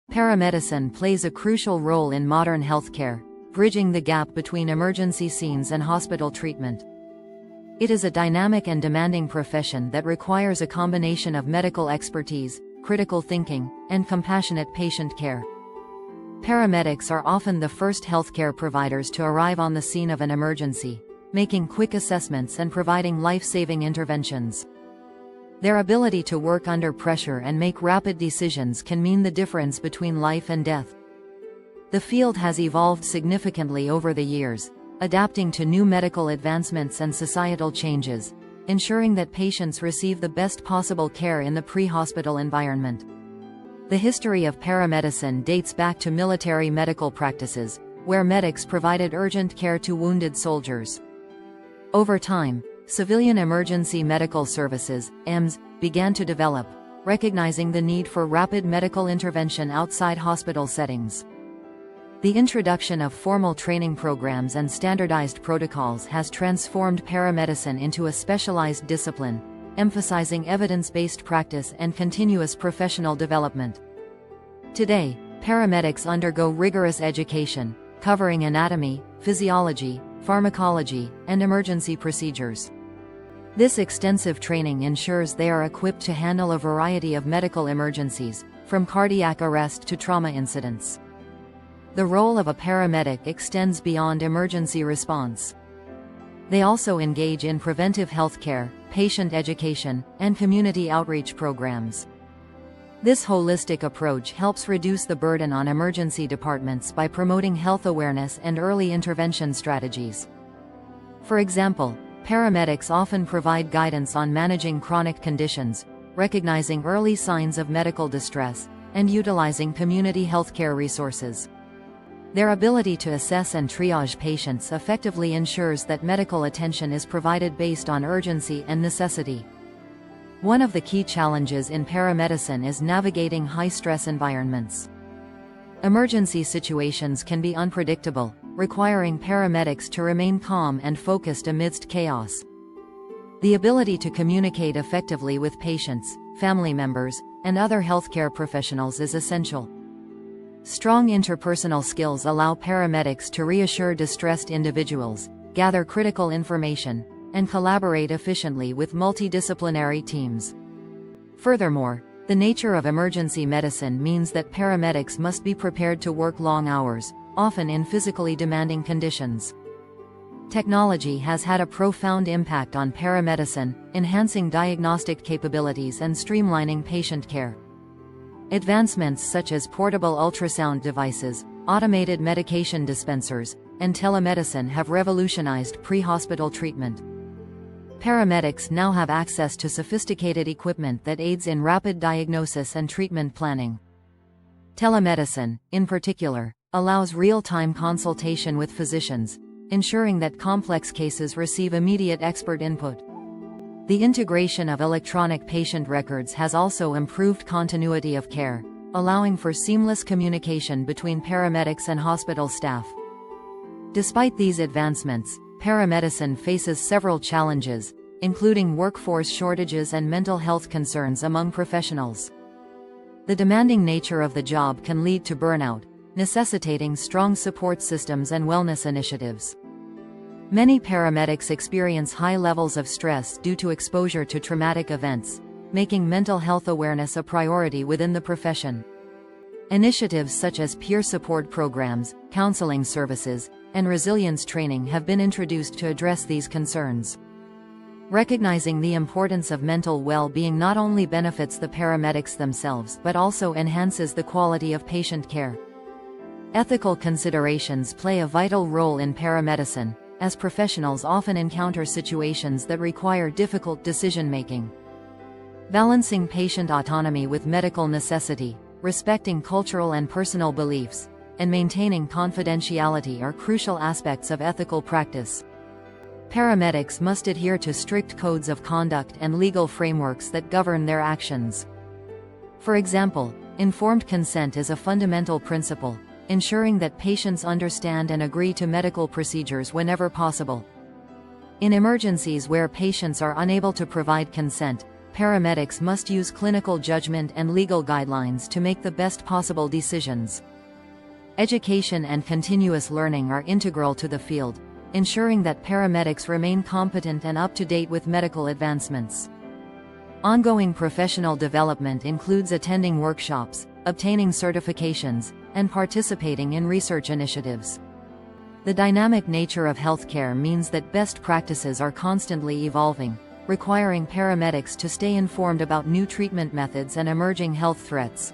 Paramedicine plays a crucial role in modern healthcare, bridging the gap between emergency scenes and hospital treatment. It is a dynamic and demanding profession that requires a combination of medical expertise, critical thinking, and compassionate patient care. Paramedics are often the first healthcare providers to arrive on the scene of an emergency, making quick assessments and providing life-saving interventions. Their ability to work under pressure and make rapid decisions can mean the difference between life and death. The field has evolved significantly over the years, adapting to new medical advancements and societal changes, ensuring that patients receive the best possible care in the pre-hospital environment. The history of paramedicine dates back to military medical practices, where medics provided urgent care to wounded soldiers. Over time, civilian emergency medical services, EMS, began to develop, recognizing the need for rapid medical intervention outside hospital settings. The introduction of formal training programs and standardized protocols has transformed paramedicine into a specialized discipline, emphasizing evidence-based practice and continuous professional development. Today, paramedics undergo rigorous education, covering anatomy, physiology, pharmacology, and emergency procedures. This extensive training ensures they are equipped to handle a variety of medical emergencies, from cardiac arrest to trauma incidents. The role of a paramedic extends beyond emergency response. They also engage in preventive health care, patient education, and community outreach programs. This holistic approach helps reduce the burden on emergency departments by promoting health awareness and early intervention strategies. For example, paramedics often provide guidance on managing chronic conditions, recognizing early signs of medical distress, and utilizing community healthcare resources. Their ability to assess and triage patients effectively ensures that medical attention is provided based on urgency and necessity. One of the key challenges in paramedicine is navigating high-stress environments. Emergency situations can be unpredictable, requiring paramedics to remain calm and focused amidst chaos. The ability to communicate effectively with patients, family members, and other healthcare professionals is essential. Strong interpersonal skills allow paramedics to reassure distressed individuals, gather critical information, and collaborate efficiently with multidisciplinary teams. Furthermore, the nature of emergency medicine means that paramedics must be prepared to work long hours, often in physically demanding conditions. Technology has had a profound impact on paramedicine, enhancing diagnostic capabilities and streamlining patient care. Advancements such as portable ultrasound devices, automated medication dispensers, and telemedicine have revolutionized pre-hospital treatment. Paramedics now have access to sophisticated equipment that aids in rapid diagnosis and treatment planning. Telemedicine, in particular, allows real-time consultation with physicians, ensuring that complex cases receive immediate expert input. The integration of electronic patient records has also improved continuity of care, allowing for seamless communication between paramedics and hospital staff. Despite these advancements, paramedicine faces several challenges, including workforce shortages and mental health concerns among professionals. The demanding nature of the job can lead to burnout, necessitating strong support systems and wellness initiatives. Many paramedics experience high levels of stress due to exposure to traumatic events, making mental health awareness a priority within the profession. Initiatives such as peer support programs, counseling services, and resilience training have been introduced to address these concerns. Recognizing the importance of mental well-being not only benefits the paramedics themselves but also enhances the quality of patient care. Ethical considerations play a vital role in paramedicine, as professionals often encounter situations that require difficult decision-making. Balancing patient autonomy with medical necessity, respecting cultural and personal beliefs, and maintaining confidentiality are crucial aspects of ethical practice. Paramedics must adhere to strict codes of conduct and legal frameworks that govern their actions. For example, informed consent is a fundamental principle, ensuring that patients understand and agree to medical procedures whenever possible. In emergencies where patients are unable to provide consent, paramedics must use clinical judgment and legal guidelines to make the best possible decisions. Education and continuous learning are integral to the field, ensuring that paramedics remain competent and up-to-date with medical advancements. Ongoing professional development includes attending workshops, obtaining certifications, and participating in research initiatives. The dynamic nature of healthcare means that best practices are constantly evolving, requiring paramedics to stay informed about new treatment methods and emerging health threats.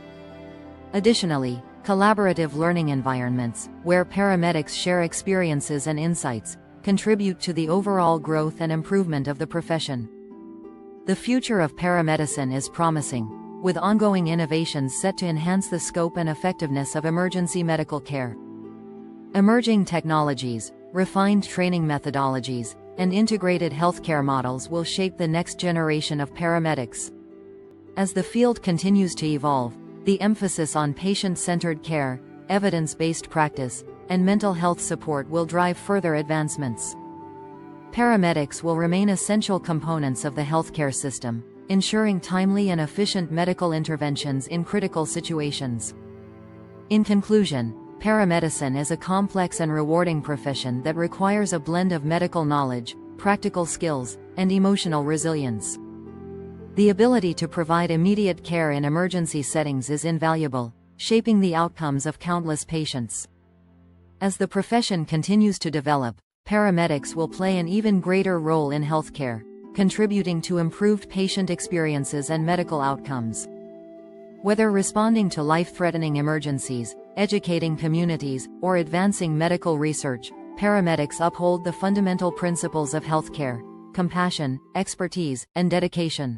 Additionally, collaborative learning environments, where paramedics share experiences and insights, contribute to the overall growth and improvement of the profession. The future of paramedicine is promising, with ongoing innovations set to enhance the scope and effectiveness of emergency medical care. Emerging technologies, refined training methodologies, and integrated healthcare models will shape the next generation of paramedics. As the field continues to evolve, the emphasis on patient-centered care, evidence-based practice, and mental health support will drive further advancements. Paramedics will remain essential components of the healthcare system, ensuring timely and efficient medical interventions in critical situations. In conclusion, paramedicine is a complex and rewarding profession that requires a blend of medical knowledge, practical skills, and emotional resilience. The ability to provide immediate care in emergency settings is invaluable, shaping the outcomes of countless patients. As the profession continues to develop, paramedics will play an even greater role in healthcare, contributing to improved patient experiences and medical outcomes. Whether responding to life-threatening emergencies, educating communities, or advancing medical research, paramedics uphold the fundamental principles of healthcare: compassion, expertise, and dedication.